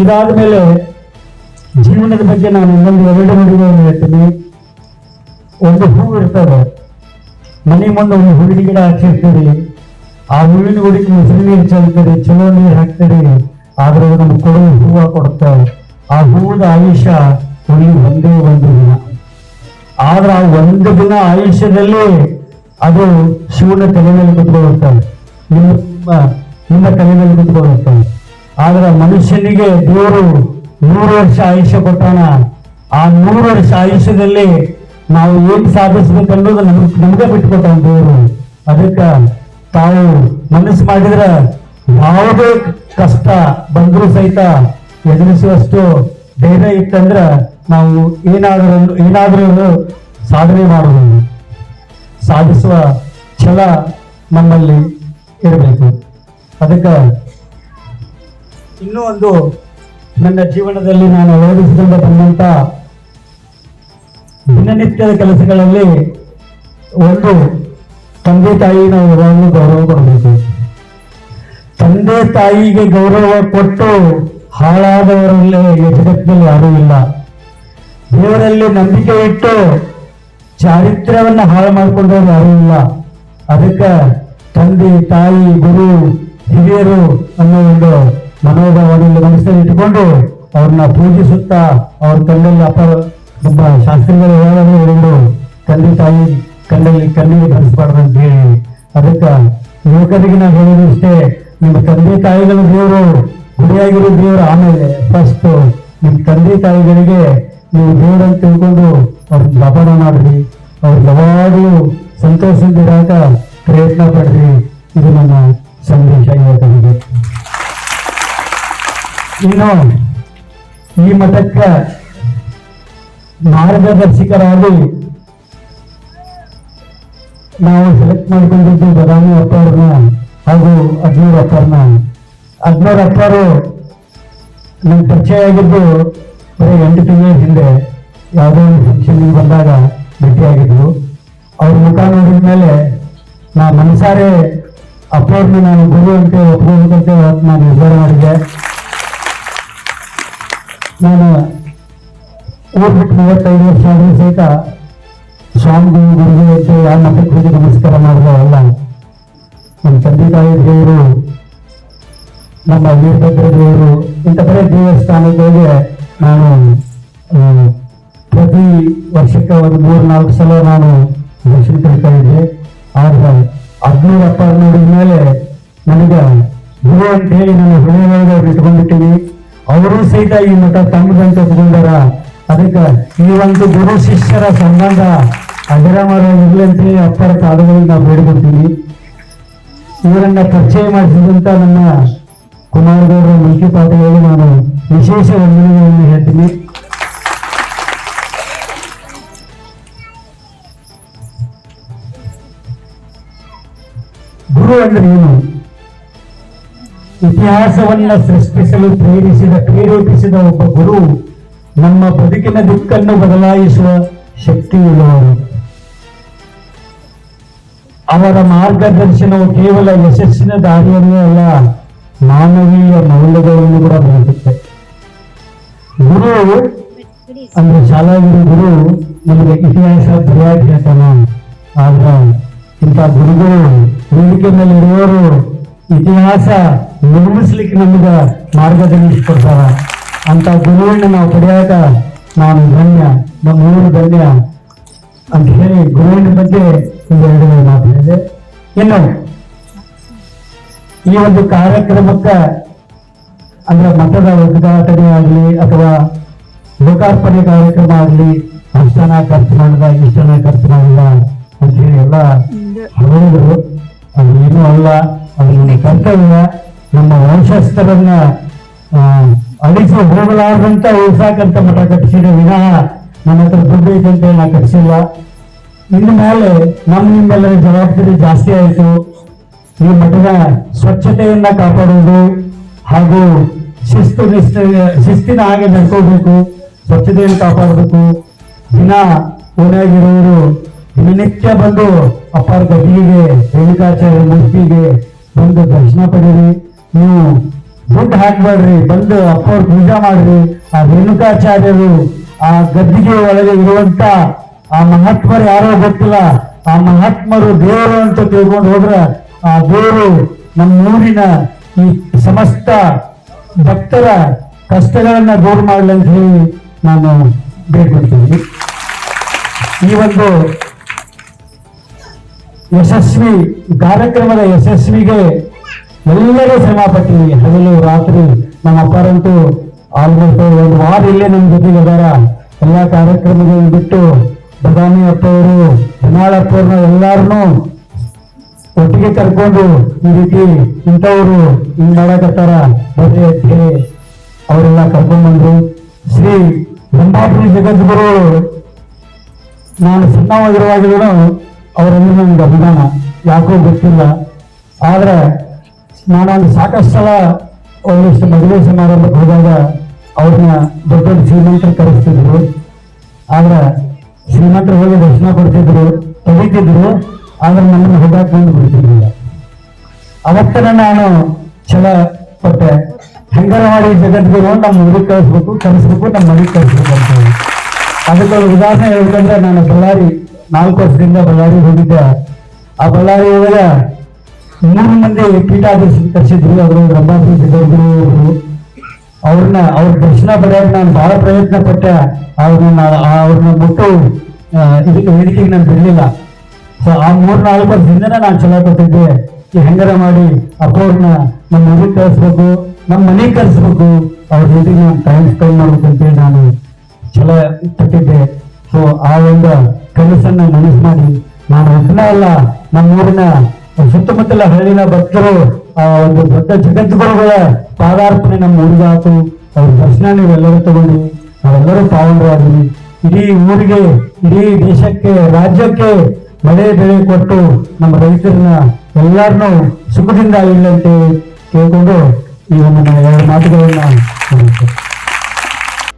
S2: ಇದಾದ ಮೇಲೆ ಜೀವನದ ಬಗ್ಗೆ ನಾನು ಇನ್ನೊಂದು 2 ನುಡಿಗಳನ್ನು ಹೇಳ್ತೀನಿ. ಒಂದು ಹೂವು ಇರ್ತದೆ, ಮನೆ ಮುಂದೆ ಒಂದು ಹೂವಿನ ಗಿಡ ಹಚ್ಚಿರ್ತೀರಿ, ಆ ಹೂವಿನ ಗುಡಿಗೆ ಮುಸುರು ನೀರು ಚೆಲ್ತೀರಿ, ಚಲೋ ನೀರು ಹಾಕ್ತೀರಿ, ಆದ್ರೆ ನಮ್ಗೆ ಕೊಡುವ ಹೂವು ಕೊಡ್ತಾರೆ. ಆ ಹೂವದ ಆಯುಷ್ಯ ಒಂದೇ ಒಂದು ದಿನ. ಆದ್ರೆ ಆ ಒಂದು ದಿನ ಆಯುಷ್ಯದಲ್ಲಿ ಅದು ಶಿವನ ತಲೆ ಮೇಲೆ ಕುತ್ಕೊಳ್ಳುತ್ತಾರೆ, ನಿಮ್ಮ ತಲೆ ಮೇಲೆ ಕುತ್ಕೊಳ್ಳುತ್ತಾರೆ. ಆದ್ರೆ ಮನುಷ್ಯನಿಗೆ ದೇವರು 100 ವರ್ಷ ಆಯುಷ್ಯ ಕೊಟ್ಟಾನ. ಆ 100 ವರ್ಷ ಆಯುಷ್ಯದಲ್ಲಿ ನಾವು ಏನ್ ಸಾಧಿಸ್ಬೇಕನ್ನೋದು ನಮ್ಗೆ ಬಿಟ್ಕೊಟ್ಟಾನ ದೇವರು. ಅದಕ್ಕೆ ತಾವು ಮನಸ್ಸು ಮಾಡಿದ್ರೆ ಯಾವುದೇ ಕಷ್ಟ ಬಂದರೂ ಸಹಿತ ಎದುರಿಸುವಷ್ಟು ಧೈರ್ಯ ಇತ್ತಂದ್ರ ನಾವು ಏನಾದ್ರೂ ಸಾಧನೆ ಮಾಡಬಹುದು. ಸಾಧಿಸುವ ಛಲ ನಮ್ಮಲ್ಲಿ ಇರಬೇಕು. ಅದಕ್ಕೆ ಇನ್ನೂ ಒಂದು ನನ್ನ ಜೀವನದಲ್ಲಿ ನಾನು ಅಳವಡಿಸಿಕೊಂಡು ಬಂದಂತ ದಿನನಿತ್ಯದ ಕೆಲಸಗಳಲ್ಲಿ ಒಂದು ತಂದೆ ತಾಯಿ ನಾವು ಯಾವಾಗಲೂ ಗೌರವ ಕೊಡಬೇಕು. ತಂದೆ ತಾಯಿಗೆ ಗೌರವ ಕೊಟ್ಟು ಹಾಳಾದವರಲ್ಲಿ ಜಗತ್ತಿನಲ್ಲಿ ಯಾರೂ ಇಲ್ಲ. ದೇವರಲ್ಲಿ ನಂಬಿಕೆ ಇಟ್ಟು ಚಾರಿತ್ರ್ಯವನ್ನ ಹಾಳು ಮಾಡಿಕೊಂಡವರು ಯಾರೂ ಇಲ್ಲ. ಅದಕ್ಕೆ ತಂದೆ ತಾಯಿ ಗುರು ಹಿರಿಯರು ಅನ್ನೋ ಒಂದು ಮನೋಭಾವನೆಯಲ್ಲಿ ಮನಸ್ಸಲ್ಲಿ ಇಟ್ಟುಕೊಂಡು ಅವ್ರನ್ನ ಪೂಜಿಸುತ್ತಾ ಅವ್ರ ಕಣ್ಣಲ್ಲಿ ಒಬ್ಬ ಶಾಸ್ತ್ರಿಗಳು ಯಾವಾಗಲೂ ಹೇಳಿದ್ರು, ತಂದೆ ತಾಯಿ ಕಣ್ಣಿಗೆ ಧರಿಸಬಾರ್ದು ಅಂತ ಹೇಳಿ. ಅದಕ್ಕೆ ಯುವಕರಿಗೆ ನಾವು ಹೇಳೋದು ಇಷ್ಟೇ, ನಿಮ್ಮ ತಂದೆ ತಾಯಿಗಳ ದೇವರು ಗುಡಿಯಾಗಿರೋ ದೇವರು, ಆಮೇಲೆ ಫಸ್ಟ್ ನಿಮ್ಮ ತಂದೆ ತಾಯಿಗಳಿಗೆ ನೀವು ದೇವರನ್ನು ತಿಳ್ಕೊಂಡು ಅವ್ರಿಗೆ ವ್ಯಾಪಾರ ಮಾಡ್ರಿ, ಅವ್ರಿಗೆ ಯಾವಾಗಲೂ ಸಂತೋಷದಿಂದಿರಾಕ ಪ್ರಯತ್ನ ಪಡ್ರಿ. ಇದು ನನ್ನ ಸಂದೇಶ ಯುವಕರಿಗೆ. ಇನ್ನು ಈ ಮಠಕ್ಕೆ ಮಾರ್ಗದರ್ಶಕರಾಗಿ ನಾವು ಸೆಲೆಕ್ಟ್ ಮಾಡಿಕೊಂಡಿದ್ದು ಬದಾಮಿ ಅಪ್ಪವ್ರನ್ನ ಹಾಗೂ ಅಜ್ನೂರ್ ಅಪ್ಪರ್ನ. ಅಜ್ನೂರ್ ಅಪ್ಪರು ನಮ್ಗೆ ಪರಿಚಯ ಆಗಿದ್ದು ಬರೀ 8 ತಿಂಗಳ ಹಿಂದೆ ಯಾವುದೋ ಒಂದು ಫಂಕ್ಷನ್ ಬಂದಾಗ ಭೇಟಿಯಾಗಿದ್ರು. ಅವ್ರ ಮುಖ ನೋಡಿದ ಮೇಲೆ ನಾ ಮನಸಾರೆ ಅಪ್ಪವ್ರನ್ನ ನಾನು ಗುರು ಅಂತ ಒಪ್ಕೋಬೇಕಂತ ನಾನು ನಿರ್ಧಾರ ಮಾಡಿದ್ದೆ. ನಾನು ಊರ್ ಬಿಟ್ಟು 35 ವರ್ಷ ಆದರೂ ಸಹಿತ ಸ್ವಾಮಿಗಳು ಗುರುಗಳು ಅಂತ ಯಾವ ಮಠಕ್ಕೆ ಹೋಗಿ ನಮಸ್ಕಾರ ಮಾಡಿದ್ರೆ ಅಲ್ಲ, ನಮ್ಮ ತಂದೆ ತಾಯಿ ದೇವರು, ನಮ್ಮ ವೀರಭದ್ರ ದೇವರು, ಇಂಥ ಬರೀ ದೇವಸ್ಥಾನಕ್ಕೆ ಹೋಗಿ ನಾನು ಪ್ರತಿ ವರ್ಷಕ್ಕೆ ಒಂದು 3-4 ಸಲ ನಾನು ದರ್ಶನ ಕರಿತಾ ಇದ್ದೆ. ಆದ್ರೆ ಅಜ್ನೂರ್ ಅಪ್ಪ ನೋಡಿದ ಮೇಲೆ ನನಗೆ ಗುರು ಅಂತ ಹೇಳಿ ನಾನು ಹೃದಯದೊಳಗೆ ಇಟ್ಕೊಂಡ್ಬಿಟ್ಟಿನಿ. ಅವರು ಸಹಿತ ಈ ಮಠ ತಮ್ಮದಂತ ತಗೊಂಡಾರ. ಅದಕ್ಕೆ ಈ ಒಂದು ಗುರು ಶಿಷ್ಯರ ಸಂಬಂಧ ಅಜರಾಮರಾಗಿರ್ಲಿ ಅಂತೇಳಿ ಅಪ್ಪರ ಕಾಲಗಳಿಗೆ ನಾವು ಬೇಡಿಕೊಡ್ತೀವಿ. ಇವರನ್ನ ಪರಿಚಯ ಮಾಡಿಸಿದಂತ ನನ್ನ ಕುಮಾರಗೌಡರ ಮಲ್ಕಿ ಪಾಟೀಲರಿಗೆ ನಾನು ವಿಶೇಷ ವಂದನೆಗಳನ್ನು ಹೇಳ್ತೀನಿ. ಗುರು ಅಂದ್ರೆ ಏನು? ಇತಿಹಾಸವನ್ನ ಸೃಷ್ಟಿಸಲು ಪ್ರೇರೇಪಿಸಿದ ಒಬ್ಬ ಗುರು ನಮ್ಮ ಬದುಕಿನ ದಿಕ್ಕನ್ನು ಬದಲಾಯಿಸುವ ಶಕ್ತಿಯುಳ್ಳವರು. ಅವರ ಮಾರ್ಗದರ್ಶನವು ಕೇವಲ ಯಶಸ್ಸಿನ ದಾರಿಯನ್ನೇ ಅಲ್ಲ, ಮಾನವೀಯ ಮೌಲ್ಯಗಳನ್ನು ಕೂಡ ಬೆಳೆಸುತ್ತೆ. ಗುರು ಅಂದ್ರೆ ಶಾಲಾ ಗುರು ನಮಗೆ ಇತಿಹಾಸ ಬರೆಯಾಗಿ ಹೇಳ್ತಾನ. ಆದ್ರೆ ಇಂಥ ಗುರುಗಳು ವೇದಿಕೆ ಮೇಲೆ ಇರುವವರು ಇತಿಹಾಸ ನಿರ್ಮಿಸ್ಲಿಕ್ಕೆ ನಮಗ ಮಾರ್ಗದರ್ಶಿಸ್ಕೊಡ್ತಾರ. ಅಂತ ಗುರುವಿನ ನಾವು ಪಡೆಯಾಗ ನಾನು ಧನ್ಯ, ನಮ್ಮ ಊರು ಧನ್ಯ ಅಂತ ಹೇಳಿ ಗುರುವಿನ ಬಗ್ಗೆ ಒಂದೆರಡು ಮಾತು ಹೇಳಿದೆ. ಇನ್ನು ಈ ಒಂದು ಕಾರ್ಯಕ್ರಮಕ್ಕೆ ಅಂದ್ರೆ ಮಠದ ಉದ್ಘಾಟನೆ ಆಗಲಿ ಅಥವಾ ಲೋಕಾರ್ಪಣೆ ಕಾರ್ಯಕ್ರಮ ಆಗಲಿ ಅಷ್ಟನ ಖರ್ಚು ಮಾಡಿದ ಇಷ್ಟನ ಖರ್ಚು ಮಾಡಿದ ಅಂತ ಹೇಳಿ ಎಲ್ಲ ಹೇಳಿದ್ರು. ಅದು ಏನೂ ಅಲ್ಲ, ಅದು ನಮ್ಮ ಕರ್ತವ್ಯ. ನಮ್ಮ ವಂಶಸ್ಥರನ್ನ ಅಳಿಸಿ ಹೋಗಲಾರದಂತ ಉಳ್ಸಾಕಂತ ಮಠ ಕಟ್ಟಿಸಿದ ವಿನಃ ನನ್ನ ಹತ್ರ ದುಡ್ಡು ಐತಂತ ನಾ ಕಟ್ಟಿಸಿಲ್ಲ. ಇನ್ನು ಮೇಲೆ ನಿಮ್ಮೆಲ್ಲರ ಜವಾಬ್ದಾರಿ ಜಾಸ್ತಿ ಆಯಿತು. ಈ ಮಠದ ಸ್ವಚ್ಛತೆಯನ್ನ ಕಾಪಾಡುವುದು ಹಾಗೂ ಶಿಸ್ತಿನ ಹಾಗೆ ನಡ್ಕೋಬೇಕು, ಸ್ವಚ್ಛತೆಯನ್ನು ಕಾಪಾಡಬೇಕು. ದಿನ ಓಡಾಗಿರೋರು ದಿನನಿತ್ಯ ಬಂದು ಅಪ್ಪಾರ ಗದಿಗೆ ರೇಣುಕಾಚಾರ್ಯ ಮೂರ್ತಿಗೆ ಬಂದು ದರ್ಶನ ಪಡೀರಿ. ನೀವು ದುಡ್ಡು ಹಾಕ್ಬೇಡ್ರಿ, ಬಂದು ಅಪ್ಪವ್ರ ಪೂಜಾ ಮಾಡ್ರಿ. ಆ ರೇಣುಕಾಚಾರ್ಯರು ಆ ಗದ್ದಿಗೆ ಒಳಗೆ ಇರುವಂತ ಆ ಮಹಾತ್ಮರು ಯಾರೋ ಗೊತ್ತಿಲ್ಲ, ಆ ಮಹಾತ್ಮರು ದೇವರು ಅಂತ ತಿಳ್ಕೊಂಡು ಹೋದ್ರ ಆ ದೇವರು ನಮ್ಮ ಊರಿನ ಈ ಸಮಸ್ತ ಭಕ್ತರ ಕಷ್ಟಗಳನ್ನ ದೂರ ಮಾಡಲಿ ಅಂತ ಹೇಳಿ ನಾನು ಬೇಡ್ಕೊಳ್ತೀನಿ. ಈ ಒಂದು ಯಶಸ್ವಿ ಕಾರ್ಯಕ್ರಮದ ಯಶಸ್ವಿಗೆ ಎಲ್ಲರೂ ಶ್ರಮ ಪಟ್ಟಿವಿ, ಹಗಲು ರಾತ್ರಿ. ನಮ್ಮ ಅಪ್ಪರಂತೂ ಆಲ್ಮೋಸ್ಟ್ ಒಂದು ವಾರ ಇಲ್ಲೇ ನಮ್ಮ ಜೊತೆಗೆ ಅದಾರ. ಎಲ್ಲಾ ಕಾರ್ಯಕ್ರಮಗಳನ್ನು ಬಿಟ್ಟು ಬದಾಮಿ ಅಪ್ಪವರು, ಹೆನಾಳಪ್ಪವ್ರನ್ನ ಎಲ್ಲಾರನ್ನೂ ಒಟ್ಟಿಗೆ ಕರ್ಕೊಂಡು ಈ ರೀತಿ ಇಂಥವ್ರು ಹಿಂಗ್ ಮಾಡಕತ್ತಾರ ಬರ್ರಿ ಅಂತ ಹೇಳಿ ಅವರೆಲ್ಲ ಕರ್ಕೊಂಡ್ಬಂದ್ರು. ಶ್ರೀ ರಂಭಾಪುರಿ ಜಗದ್ಗುರು ನಾನು ಸಣ್ಣವಾಗಿರುವಾಗಲೂ ಅವರನ್ನು ನನಗೆ ಅಭಿಮಾನ, ಯಾಕೋ ಗೊತ್ತಿಲ್ಲ. ಆದ್ರೆ ನಾನೊಂದು ಸಾಕಷ್ಟು ಸಲ ಒಂದಿಷ್ಟು ಮದುವೆ ಸಮಾರಂಭಕ್ಕೆ ಹೋದಾಗ ಅವ್ರನ್ನ ದೊಡ್ಡ ದೊಡ್ಡ ಶ್ರೀಮಂತರು ಕರೆಸ್ತಿದ್ರು. ಆದ್ರೆ ಶ್ರೀಮಂತರು ಹೋಗಿ ದರ್ಶನ ಕೊಡ್ತಿದ್ರು, ತೆಗಿತಿದ್ರು. ಆದ್ರೆ ನಮ್ಮನ್ನು ಹೋಗಾಕ್ ಬಂದು ಬಿಡ್ತಿರ್ಲಿಲ್ಲ. ಅವತ್ತನ ನಾನು ಛಲ ಪಟ್ಟೆ, ಹೆಂಗಾರ ಮಾಡಿ ಜಗದ್ಗುರು ನಮ್ಮ ಊರಿಗೆ ಕಳಿಸ್ಬೇಕು, ನಮ್ಮ ಮನೆಗೆ ಕಳಿಸ್ಬೇಕು ಅಂತ ಹೇಳಿ. ಅದಕ್ಕೊಂದು ಉದಾಹರಣೆ ಹೇಳ್ಬೇಕಂದ್ರೆ, ನಾನು ಬಳ್ಳಾರಿ 4 ವರ್ಷದಿಂದ ಬಳ್ಳಾರಿ ಹೋಗಿದ್ದೆ. ಆ ಬಳ್ಳಾರಿ ಒಳಗ 3 ಮಂದಿ ಪೀಠಾಧೀಶ ಕರೆಸಿದ್ರು. ಅದರೊಂದು ರಂಭಾಪುರಿ ಜಗದ್ಗುರು ಅವ್ರ ದರ್ಶನ ಪಡೆಯಕ್ಕೆ ನಾನು ಬಹಳ ಪ್ರಯತ್ನ ಪಟ್ಟೆ. ಅವ್ರನ್ನ ಬಿಟ್ಟು ಇದಕ್ಕೆ ವೇದಿಕೆಗೆ ನಾನು ಬಿಡಲಿಲ್ಲ. ಸೊ ಆ 3-4 ವರ್ಷದಿಂದನೇ ನಾನು ಛಲ ಕೊಟ್ಟಿದ್ದೆ, ಈ ಹೆಂಗಾರ ಮಾಡಿ ಅಪ್ಪವ್ರನ್ನ ನಮ್ಮ ಊರಿಗೆ ಕಳಿಸ್ಬೇಕು, ನಮ್ಮ ಮನೆಗೆ ಕಳಿಸ್ಬೇಕು, ಅವ್ರ ಜೊತೆಗೆ ನಾನು ಟೈಮ್ ಸ್ಪೆಂಡ್ ಮಾಡ್ಬೇಕು ಅಂತೇಳಿ ನಾನು ಛಲ ಪಟ್ಟಿದ್ದೆ. ಸೊ ಆ ಒಂದು ಕನಸನ್ನ ನನಸು ಮಾಡಿ ನಾನು ಒಬ್ಬನೇ ಅಲ್ಲ, ನಮ್ಮೂರಿನ ಸುತ್ತಮುತ್ತಲ ಹಳ್ಳಿನ ಭಕ್ತರು ಆ ಒಂದು ದೊಡ್ಡ ಜಗದ್ಗುರುಗಳ ಪಾದಾರ್ಪಣೆ ನಮ್ಮ ಊರಿಗೆ ಆಯ್ತು. ಅವ್ರ ದರ್ಶನ ನೀವೆಲ್ಲರೂ ತಗೊಂಡು ನಾವೆಲ್ಲರೂ ಪಾವನರಾದ್ವಿ. ಇಡೀ ಊರಿಗೆ, ಇಡೀ ದೇಶಕ್ಕೆ, ರಾಜ್ಯಕ್ಕೆ ಮಳೆ ಬೆಳೆ ಕೊಟ್ಟು ನಮ್ಮ ರೈತರನ್ನ ಎಲ್ಲಾರನ್ನೂ ಸುಖದಿಂದ ಇಲ್ಲಂತೆ ಕೇಳ್ಕೊಂಡು ಈ ಒಂದು 2 ಮಾತುಗಳನ್ನ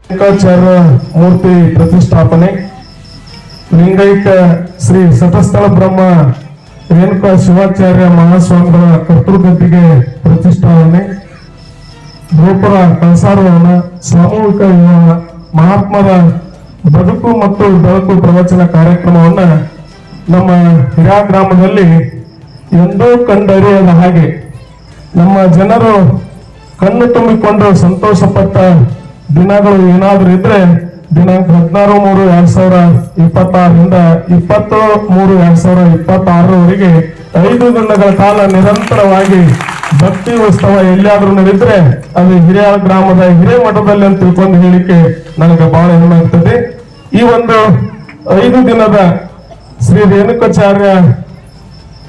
S3: ರೇಣುಕಾಚಾರ್ಯ ಮೂರ್ತಿ ಪ್ರತಿಷ್ಠಾಪನೆ, ಲಿಂಗೈಕ್ಯ ಶ್ರೀ ಸತಸ್ಥಳ ಬ್ರಹ್ಮ ರೇಣುಕಾ ಶಿವಾಚಾರ್ಯ ಮಹಾಸ್ವಾಮಿಗಳ ಕರ್ತೃಗದ್ದಿಗೆ ಪ್ರತಿಷ್ಠಾಪನೆ, ಗೋಪುರ ಕಳಸಾರೋಹಣ, ಸಾಮೂಹಿಕ ವಿವಾಹ, ಮಹಾತ್ಮರ ಬದುಕು ಮತ್ತು ಬೆಳಕು ಪ್ರವಚನ ಕಾರ್ಯಕ್ರಮವನ್ನ ನಮ್ಮ ಹಿರಾ ಗ್ರಾಮದಲ್ಲಿ ಎಂದೂ ಕಂಡರಿಯದ ಹಾಗೆ ನಮ್ಮ ಜನರು ಕಣ್ಣು ತುಂಬಿಕೊಂಡು ಸಂತೋಷಪಟ್ಟ ದಿನಗಳು ಏನಾದರೂ ಇದ್ರೆ ದಿನಾಂಕ 16/3/2026ರಿಂದ 20/3/2026ರವರೆಗೆ 5 ದಿನಗಳ ಕಾಲ ನಿರಂತರವಾಗಿ ಭಕ್ತಿ ಉತ್ಸವ ಎಲ್ಲಿಯಾದ್ರೂ ನಡೆದ್ರೆ ಅದು ಹಿರಿಯ ಗ್ರಾಮದ ಹಿರೇಮಠದಲ್ಲಿ ಅಂತ ತಿಳ್ಕೊಂಡು ಹೇಳಿಕೆ ನನಗೆ ಬಹಳ ಹೆಮ್ಮೆ ಆಗ್ತದೆ. ಈ ಒಂದು 5 ದಿನದ ಶ್ರೀ ರೇಣುಕಾಚಾರ್ಯ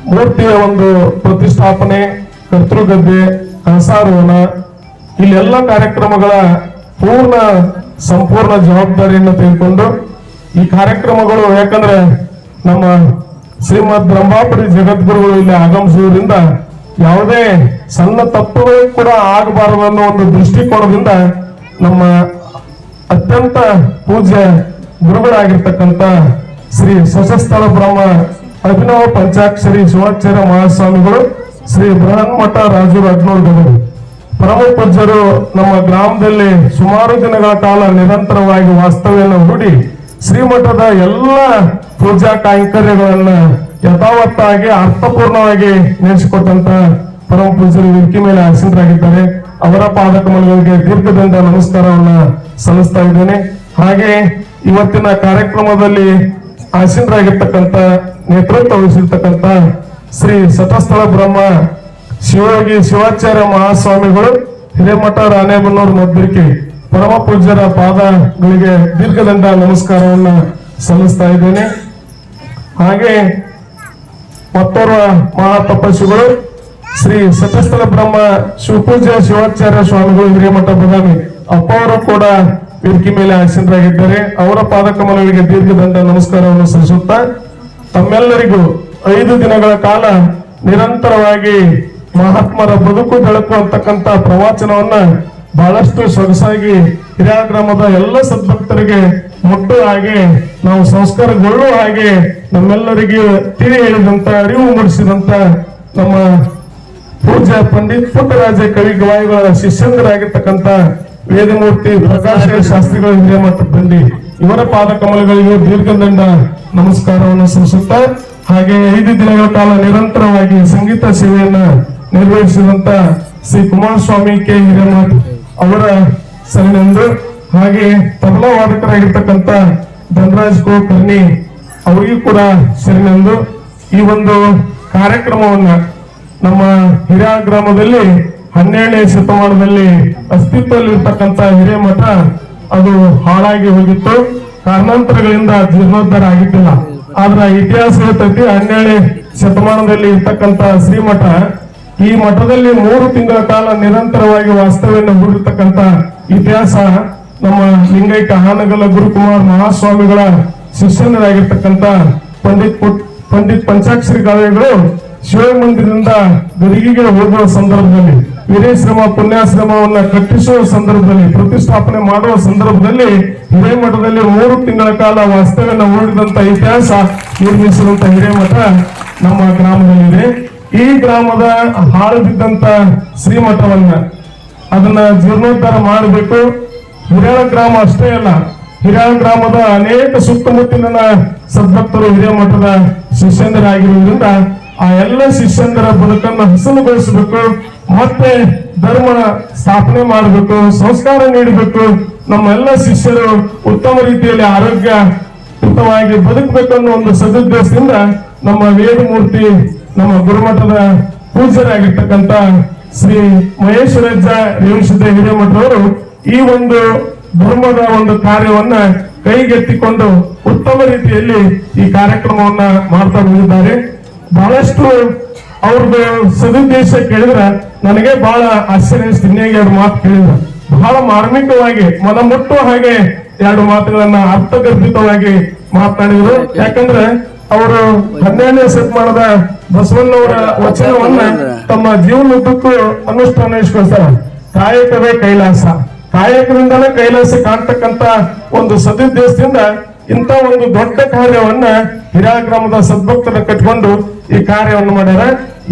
S3: ಮೂರ್ತಿಯ ಒಂದು ಪ್ರತಿಷ್ಠಾಪನೆ, ಕರ್ತೃಗದ್ದೆ, ಕಳಸಾರೋಹಣ ಇಲ್ಲೆಲ್ಲ ಕಾರ್ಯಕ್ರಮಗಳ ಸಂಪೂರ್ಣ ಜವಾಬ್ದಾರಿಯನ್ನು ತೆಗೆದುಕೊಂಡು ಈ ಕಾರ್ಯಕ್ರಮಗಳು, ಯಾಕಂದ್ರೆ ನಮ್ಮ ಶ್ರೀಮದ್ ರಂಭಾಪುರಿ ಜಗದ್ಗುರುಗಳು ಇಲ್ಲಿ ಆಗಮಿಸುವುದರಿಂದ ಯಾವುದೇ ಸಣ್ಣ ತಪ್ಪುಗಳು ಕೂಡ ಆಗಬಾರದು ಅನ್ನೋ ಒಂದು ದೃಷ್ಟಿಕೋನದಿಂದ ನಮ್ಮ ಅತ್ಯಂತ ಪೂಜ್ಯ ಗುರುಗಳಾಗಿರ್ತಕ್ಕಂಥ ಶ್ರೀ ಸಶಸ್ಥಳ ಬ್ರಹ್ಮ ಅಭಿನವ ಪಂಚಾಕ್ಷರಿ ಶಿವಾಚಾರ್ಯ ಮಹಾಸ್ವಾಮಿಗಳು, ಶ್ರೀ ಬೃಹನ್ಮಠ ರಾಜೂರು ಅಡ್ನೂರ್ಗವರು ಪರಮ ಪೂಜ್ಯರು ನಮ್ಮ ಗ್ರಾಮದಲ್ಲಿ ಸುಮಾರು ದಿನಗಳ ಕಾಲ ನಿರಂತರವಾಗಿ ವಾಸ್ತವ್ಯವನ್ನು ಹೂಡಿ ಶ್ರೀಮಠದ ಎಲ್ಲ ಪೂಜಾ ಕೈಂಕರ್ಯಗಳನ್ನ ಯಥಾವತ್ತಾಗಿ ಅರ್ಥಪೂರ್ಣವಾಗಿ ನಡೆಸಿಕೊಟ್ಟಂತ ಪರಮ ಪೂಜ್ಯರು ವೇದಿಕೆ ಮೇಲೆ ಆಸೀನರಾಗಿದ್ದಾರೆ. ಅವರ ಪಾದಕಮಲಗಳಿಗೆ ದೀರ್ಘದಿಂದ ನಮಸ್ಕಾರವನ್ನ ಸಲ್ಲಿಸ್ತಾ ಇದ್ದೇನೆ. ಹಾಗೆ ಇವತ್ತಿನ ಕಾರ್ಯಕ್ರಮದಲ್ಲಿ ಆಸೀನರಾಗಿರ್ತಕ್ಕಂಥ ನೇತೃತ್ವ ವಹಿಸಿರ್ತಕ್ಕಂಥ ಶ್ರೀ ಸತಸ್ಥಳ ಬ್ರಹ್ಮ ಶಿವಯೋಗಿ ಶಿವಾಚಾರ್ಯ ಮಹಾಸ್ವಾಮಿಗಳು, ಹಿರೇಮಠ ರಾಣೇಬೆನ್ನೂರು ಮದ್ದಿಕೆ ಪರಮ ಪೂಜ್ಯರ ಪಾದಗಳಿಗೆ ದೀರ್ಘದಂಡ ನಮಸ್ಕಾರವನ್ನ ಸಲ್ಲಿಸ್ತಾ ಇದ್ದೇನೆ. ಹಾಗೆ ಮತ್ತೋರ್ವ ಮಹಾ ತಪಸ್ವಿಗಳು ಶ್ರೀ ಸತಸ್ಥಳ ಬ್ರಹ್ಮ ಶಿವಪೂಜ್ಯ ಶಿವಾಚಾರ್ಯ ಸ್ವಾಮಿಗಳು ಹಿರೇಮಠ ಬದಾಮಿ ಅಪ್ಪ ಅವರು ಕೂಡ ವೇದಿಕೆ ಮೇಲೆ ಆಸೀನರಾಗಿದ್ದಾರೆ. ಅವರ ಪಾದಕಮಲಗಳಿಗೆ ದೀರ್ಘದಂಡ ನಮಸ್ಕಾರವನ್ನು ಸಲ್ಲಿಸುತ್ತಾ ತಮ್ಮೆಲ್ಲರಿಗೂ 5 ದಿನಗಳ ಕಾಲ ನಿರಂತರವಾಗಿ ಮಹಾತ್ಮರ ಬದುಕು ಬೆಳಕು ಅಂತಕ್ಕಂಥ ಪ್ರವಾಚನವನ್ನ ಬಹಳಷ್ಟು ಸೊಗಸಾಗಿ ಹಿರಿಯ ಗ್ರಾಮದ ಎಲ್ಲ ಸದ್ಭಕ್ತರಿಗೆ ಮುಟ್ಟುವ ಹಾಗೆ, ನಾವು ಸಂಸ್ಕಾರಗೊಳ್ಳುವ ಹಾಗೆ ನಮ್ಮೆಲ್ಲರಿಗೂ ತಿಳಿ ಹೇಳಿದಂತ, ಅರಿವು ಮೂಡಿಸಿದಂತ ನಮ್ಮ ಪೂಜ್ಯ ಪಂಡಿತ್ ಪುಟ್ಟರಾಜ ಕವಿ ಗವಾಯಿಗಳ ಶಿಷ್ಯಂದರಾಗಿರ್ತಕ್ಕಂಥ ವೇದಮೂರ್ತಿ ಪ್ರಕಾಶ ಶಾಸ್ತ್ರಿಗಳ ಹಿರೇಮಠ ಬಂಡಿ ಇವರ ಪಾದಕಮಲಗಳಿಗೆ ದೀರ್ಘದಂಡ ನಮಸ್ಕಾರವನ್ನು ಸಲ್ಲಿಸುತ್ತಾ, ಹಾಗೆ 5 ದಿನಗಳ ಕಾಲ ನಿರಂತರವಾಗಿ ಸಂಗೀತ ಸೇವೆಯನ್ನ ನಿರ್ವಹಿಸಿದಂತ ಶ್ರೀ ಕುಮಾರಸ್ವಾಮಿ ಕೆ ಹಿರೇಮಠ ಅವರ ಸರಿನೆಂದು, ಹಾಗೆ ತಬಲಾ ವಾದಕರಾಗಿರ್ತಕ್ಕಂಥ ಧನರಾಜ್ ಕುಲಕರ್ಣಿ ಅವರಿಗೂ ಕೂಡ ಸರಿನೆಂದು ಈ ಒಂದು ಕಾರ್ಯಕ್ರಮವನ್ನ ನಮ್ಮ ಹಿರಿಯ ಗ್ರಾಮದಲ್ಲಿ 12ನೇ ಶತಮಾನದಲ್ಲಿ ಅಸ್ತಿತ್ವದಲ್ಲಿರ್ತಕ್ಕಂಥ ಹಿರೇಮಠ ಅದು ಹಾಳಾಗಿ ಹೋಗಿತ್ತು. ಕಾರಣಾಂತರಗಳಿಂದ ಜೀರ್ಣೋದ್ಧಾರ ಆಗಿದ್ದಿಲ್ಲ. ಆದ್ರೆ ಇತಿಹಾಸ ಹೇಳ್ತೈತಿ 12ನೇ ಶತಮಾನದಲ್ಲಿ ಇರ್ತಕ್ಕಂಥ ಶ್ರೀಮಠ, ಈ ಮಠದಲ್ಲಿ 3 ತಿಂಗಳ ಕಾಲ ನಿರಂತರವಾಗಿ ವಾಸ್ತವ್ಯವನ್ನು ಹೂಡಿರ್ತಕ್ಕಂಥ ಇತಿಹಾಸ ನಮ್ಮ ಲಿಂಗೈಕ್ಯ ಹಾನಗಲ್ಲ ಗುರುಕುಮಾರ್ ಮಹಾಸ್ವಾಮಿಗಳ ಶಿಷ್ಯನರಾಗಿರ್ತಕ್ಕಂಥ ಪಂಡಿತ್ ಪಂಚಾಕ್ಷರಿ ಗಾಳಿಗಳು ಶಿವ ಮಂದಿರದಿಂದ ಗದಿಗೆಗೆ ಹೋಗುವ ಸಂದರ್ಭದಲ್ಲಿ, ವೀರೇಶ್ರಮ ಪುಣ್ಯಾಶ್ರಮವನ್ನ ಕಟ್ಟಿಸುವ ಸಂದರ್ಭದಲ್ಲಿ, ಪ್ರತಿಷ್ಠಾಪನೆ ಮಾಡುವ ಸಂದರ್ಭದಲ್ಲಿ ಹಿರೇಮಠದಲ್ಲಿ 3 ತಿಂಗಳ ಕಾಲ ವಾಸ್ತವ್ಯವನ್ನು ಹೂಡಿದಂತ ಇತಿಹಾಸ ನಿರ್ಮಿಸಿದಂತ ಹಿರೇಮಠ ನಮ್ಮ ಗ್ರಾಮದಲ್ಲಿದೆ. ಈ ಗ್ರಾಮದ ಹಾಳು ಬಿದ್ದಂತ ಶ್ರೀಮಠವನ್ನ ಅದನ್ನ ಜೀರ್ಣೋದ್ಧಾರ ಮಾಡಬೇಕು. ಹಿರಿಯ ಗ್ರಾಮ ಅಷ್ಟೇ ಅಲ್ಲ, ಹಿರಿಯ ಗ್ರಾಮದ ಅನೇಕ ಸುತ್ತಮುತ್ತಲಿನ ಸದ್ಭಕ್ತರು ಹಿರೇಮಠದ ಶಿಷ್ಯಂದರಾಗಿರುವುದರಿಂದ ಆ ಎಲ್ಲ ಶಿಷ್ಯಂದರ ಬದುಕನ್ನು ಹಸನುಗೊಳಿಸಬೇಕು, ಮತ್ತೆ ಧರ್ಮ ಸ್ಥಾಪನೆ ಮಾಡಬೇಕು, ಸಂಸ್ಕಾರ ನೀಡಬೇಕು. ನಮ್ಮೆಲ್ಲ ಶಿಷ್ಯರು ಉತ್ತಮ ರೀತಿಯಲ್ಲಿ ಆರೋಗ್ಯಯುತವಾಗಿ ಬದುಕಬೇಕು ಅನ್ನೋ ಒಂದು ಸದುದ್ದೇಶದಿಂದ ನಮ್ಮ ವೇದಮೂರ್ತಿ, ನಮ್ಮ ಗುರುಮಠದ ಪೂಜ್ಯರಾಗಿರ್ತಕ್ಕಂಥ ಶ್ರೀ ಮಹೇಶ್ವರಜ್ಜ ರೇವಣಸಿದ್ಧ ಹಿರೇಮಠರವರು ಈ ಒಂದು ಧರ್ಮದ ಒಂದು ಕಾರ್ಯವನ್ನ ಕೈಗೆತ್ತಿಕೊಂಡು ಉತ್ತಮ ರೀತಿಯಲ್ಲಿ ಈ ಕಾರ್ಯಕ್ರಮವನ್ನ ಮಾಡ್ತಾ ಬಂದಿದ್ದಾರೆ. ಬಹಳಷ್ಟು ಅವ್ರದ್ದು ಸದುದ್ದೇಶ ಕೇಳಿದ್ರೆ ನನಗೆ ಬಹಳ ಆಶ್ಚರ್ಯ ಅನಿಸ್ತು. ಇನ್ನೇಗೆ 2 ಮಾತು ಕೇಳಿದ್ರೆ ಬಹಳ ಮಾರ್ಮಿಕವಾಗಿ ಮನ ಮುಟ್ಟುವ ಹಾಗೆ 2 ಮಾತುಗಳನ್ನ ಅರ್ಥಗರ್ಭಿತವಾಗಿ ಮಾತನಾಡಿದ್ರು. ಯಾಕಂದ್ರೆ ಅವರು 12ನೇ ಶತಮಾನದ ಬಸವಣ್ಣವರ ವಚನವನ್ನ ತಮ್ಮ ಜೀವನದುದ್ದಕ್ಕೂ ಅನುಷ್ಠಾನಗೊಳಿಸ್ತಾರೆ. ಕಾಯಕವೇ ಕೈಲಾಸ, ಕಾಯಕದಿಂದಲೇ ಕೈಲಾಸ ಕಾಣ್ತಕ್ಕಂತ ಒಂದು ಸದುದ್ದೇಶದಿಂದ ಇಂಥ ಒಂದು ದೊಡ್ಡ ಕಾರ್ಯವನ್ನ ಹಿರಿಯ ಗ್ರಾಮದ ಸದ್ಭಕ್ತರ ಕಟ್ಕೊಂಡು ಈ ಕಾರ್ಯವನ್ನು ಮಾಡ್ಯಾರ.